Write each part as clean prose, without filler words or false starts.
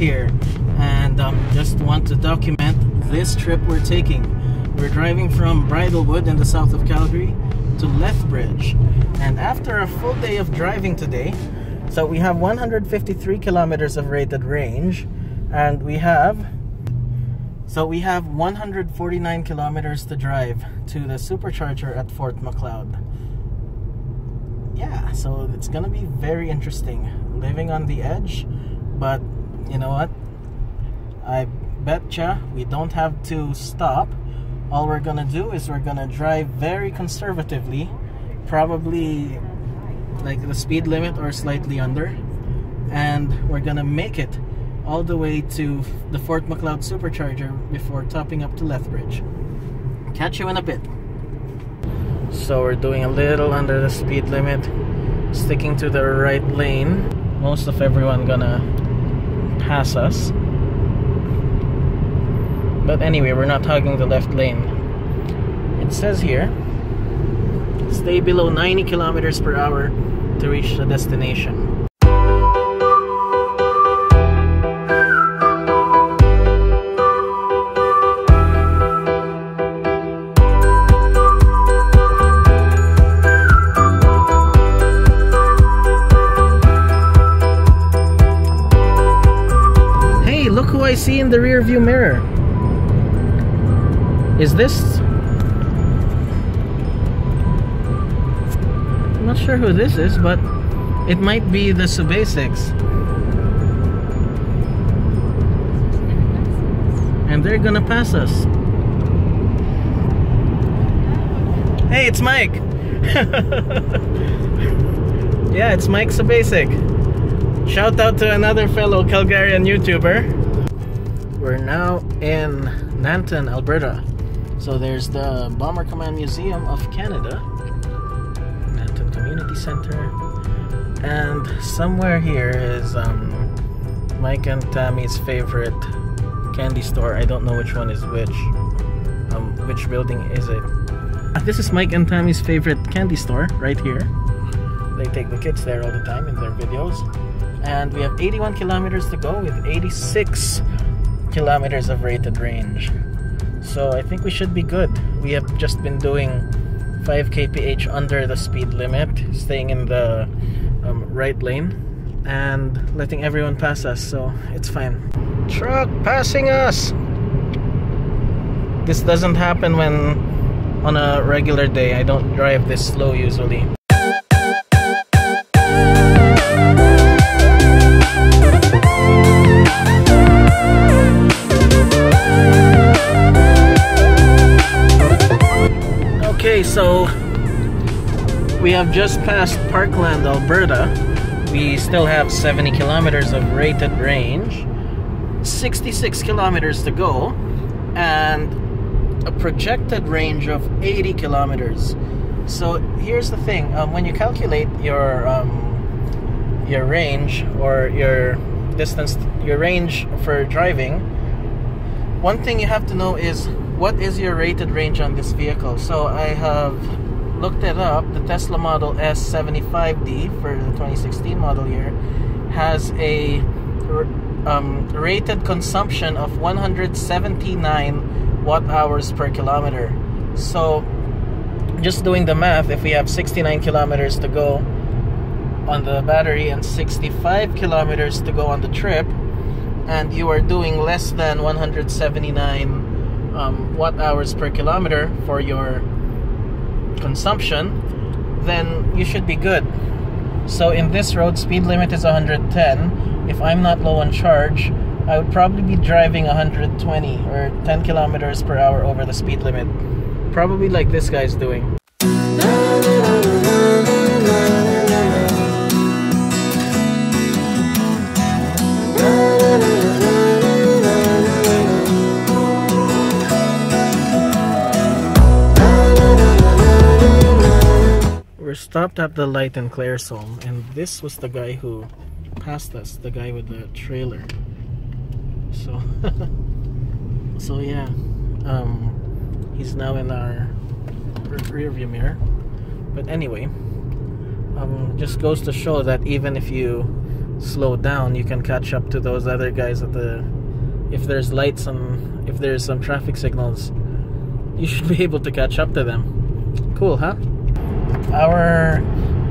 here, and just want to document this trip we're taking. We're driving from Bridlewood in the south of Calgary to Lethbridge, and after a full day of driving today, so we have 153 kilometers of rated range, and we have 149 kilometers to drive to the supercharger at Fort Macleod. Yeah, so it's gonna be very interesting, living on the edge. But you know what, I betcha we don't have to stop. All we're gonna do is we're gonna drive very conservatively, probably like the speed limit or slightly under, and we're gonna make it all the way to the Fort Macleod Supercharger before topping up to Lethbridge. Catch you in a bit. So we're doing a little under the speed limit, sticking to the right lane. Most of everyone gonna pass us, but anyway, we're not hogging the left lane. It says here, stay below 90 kilometers per hour to reach the destination. Look who I see in the rear view mirror. Is this? I'm not sure who this is, but it might be the Subasics. And they're gonna pass us. Hey, it's Mike. Yeah, it's Mike Subasic. Shout out to another fellow Calgarian YouTuber. We're now in Nanton, Alberta. So there's the Bomber Command Museum of Canada, Nanton Community Center, and somewhere here is Mike and Tammy's favorite candy store. I don't know which one is which. Which building is it? This is Mike and Tammy's favorite candy store right here. They take the kids there all the time in their videos. And we have 81 kilometers to go with 86 kilometers of rated range. So I think we should be good. We have just been doing 5 kph under the speed limit, staying in the right lane and letting everyone pass us, so it's fine. Truck passing us! This doesn't happen when on a regular day. I don't drive this slow usually. Okay, so we have just passed Parkland, Alberta. We still have 70 kilometers of rated range, 66 kilometers to go, and a projected range of 80 kilometers. So here's the thing, when you calculate your range or your distance, your range for driving, one thing you have to know is what is your rated range on this vehicle. So I have looked it up. The Tesla Model S75D for the 2016 model year has a rated consumption of 179 watt-hours per kilometer. So just doing the math, if we have 69 kilometers to go on the battery and 65 kilometers to go on the trip, and you are doing less than 179 watt-hours per kilometer for your consumption, then you should be good. So in this road, speed limit is 110. If I'm not low on charge, I would probably be driving 120 or 10 kilometers per hour over the speed limit. Probably like this guy's doing. We're stopped at the light in Claresholm, and this was the guy who passed us, the guy with the trailer. So so yeah, he's now in our rear view mirror. But anyway, just goes to show that even if you slow down, you can catch up to those other guys at the, if there's lights on, if there's some traffic signals, you should be able to catch up to them. Cool, huh? Our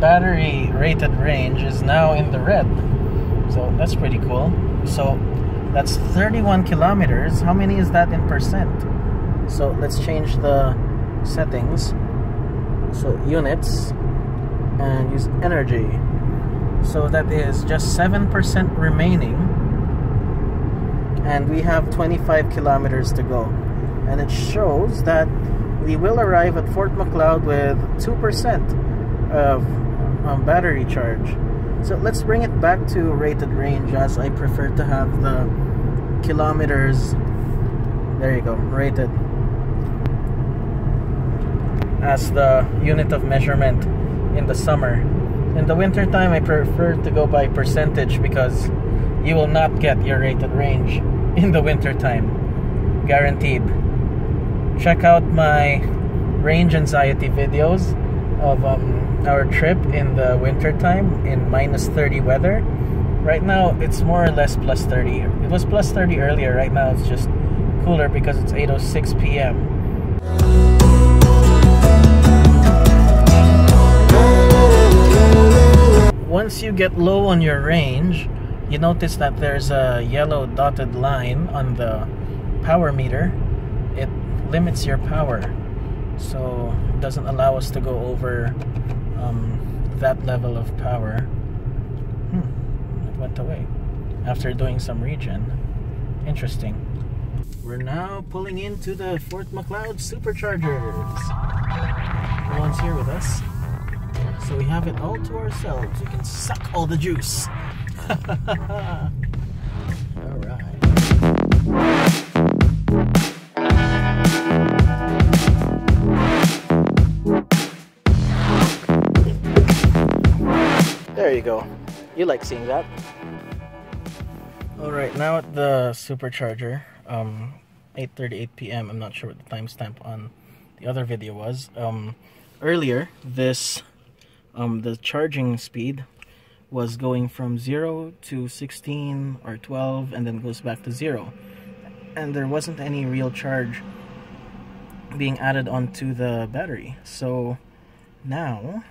battery rated range is now in the red, so that's pretty cool. So that's 31 kilometers. How many is that in percent? So let's change the settings. So units, and use energy. So that is just 7% remaining, and we have 25 kilometers to go. And it shows that we will arrive at Fort Macleod with 2% of battery charge. So let's bring it back to rated range, as I prefer to have the kilometers. There you go, rated as the unit of measurement in the summer. In the winter time, I prefer to go by percentage, because you will not get your rated range in the winter time, guaranteed. Check out my range anxiety videos of our trip in the winter time in -30 weather. Right now it's more or less +30. It was +30 earlier. Right now it's just cooler because it's 8:06 p.m. Once you get low on your range, you notice that there's a yellow dotted line on the power meter. It limits your power, so it doesn't allow us to go over that level of power. It went away after doing some regen. Interesting. We're now pulling into the Fort Macleod Superchargers. No one's here with us, so we have it all to ourselves. We can suck all the juice. Alright. There you go. You like seeing that. Alright, now at the supercharger, 8:38 p.m. I'm not sure what the timestamp on the other video was. Earlier, this the charging speed was going from 0 to 16 or 12 and then goes back to 0. And there wasn't any real charge being added onto the battery. So now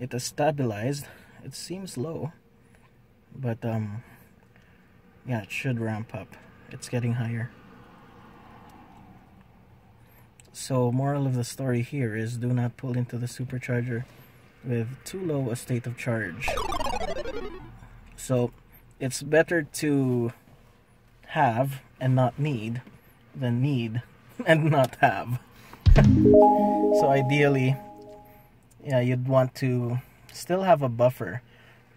it has stabilized. It seems low, but yeah, it should ramp up. It's getting higher. So moral of the story here is, do not pull into the supercharger with too low a state of charge. So it's better to have and not need than need and not have. So ideally, yeah, you'd want to still have a buffer.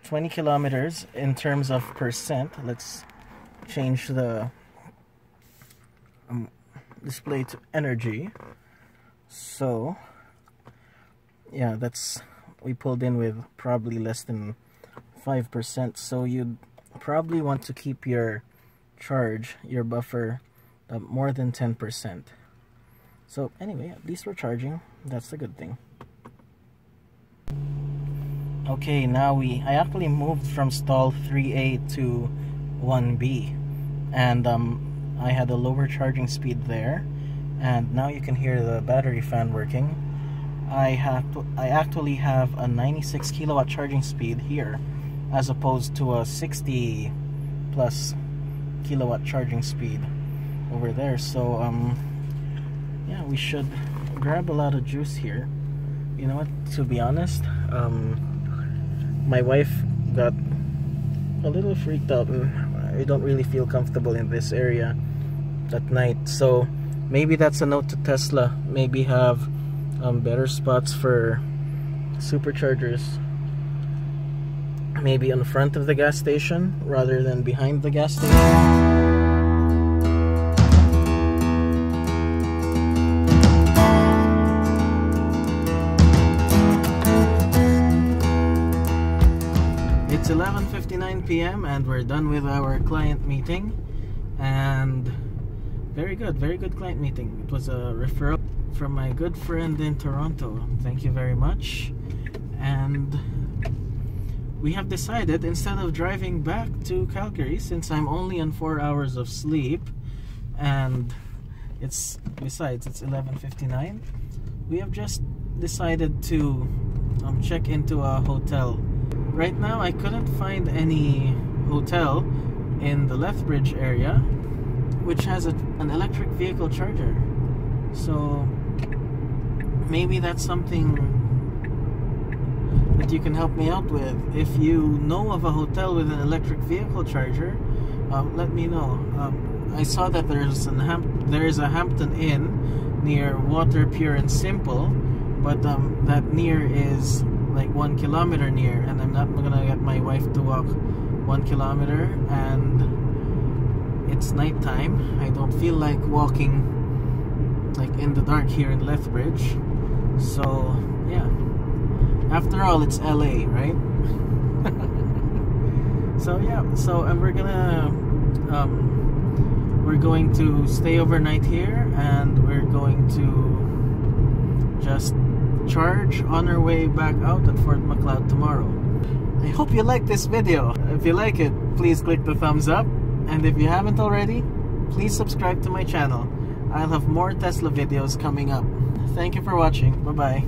20 kilometers in terms of percent. Let's change the display to energy. So yeah, that's, we pulled in with probably less than 5%. So you'd probably want to keep your charge, your buffer, more than 10%. So anyway, at least we're charging. That's the good thing. Okay, now I actually moved from stall 3A to 1B, and I had a lower charging speed there, and now you can hear the battery fan working. I actually have a 96 kilowatt charging speed here, as opposed to a 60 plus kilowatt charging speed over there. So yeah, we should grab a lot of juice here. You know what, to be honest, my wife got a little freaked out, and I don't really feel comfortable in this area at night. So maybe that's a note to Tesla. Maybe have better spots for superchargers, maybe in front of the gas station rather than behind the gas station. It's 11:59 p.m. and we're done with our client meeting, and very good client meeting. It was a referral from my good friend in Toronto. Thank you very much. And we have decided, instead of driving back to Calgary, since I'm only on 4 hours of sleep, and besides it's 11:59, we have just decided to check into a hotel. Right now I couldn't find any hotel in the Lethbridge area which has an electric vehicle charger, so maybe that's something that you can help me out with. If you know of a hotel with an electric vehicle charger, let me know. I saw that there is a Hampton Inn near Water Pure and Simple, but that near is like 1 kilometer near, and I'm not gonna get my wife to walk 1 kilometer, and it's nighttime. I don't feel like walking like in the dark here in Lethbridge, so yeah. After all, it's LA, right? So yeah, and we're going to stay overnight here, and we're going to just charge on our way back out at Fort Macleod tomorrow. I hope you like this video. If you like it, please click the thumbs up, and if you haven't already, please subscribe to my channel. I'll have more Tesla videos coming up. Thank you for watching. Bye bye.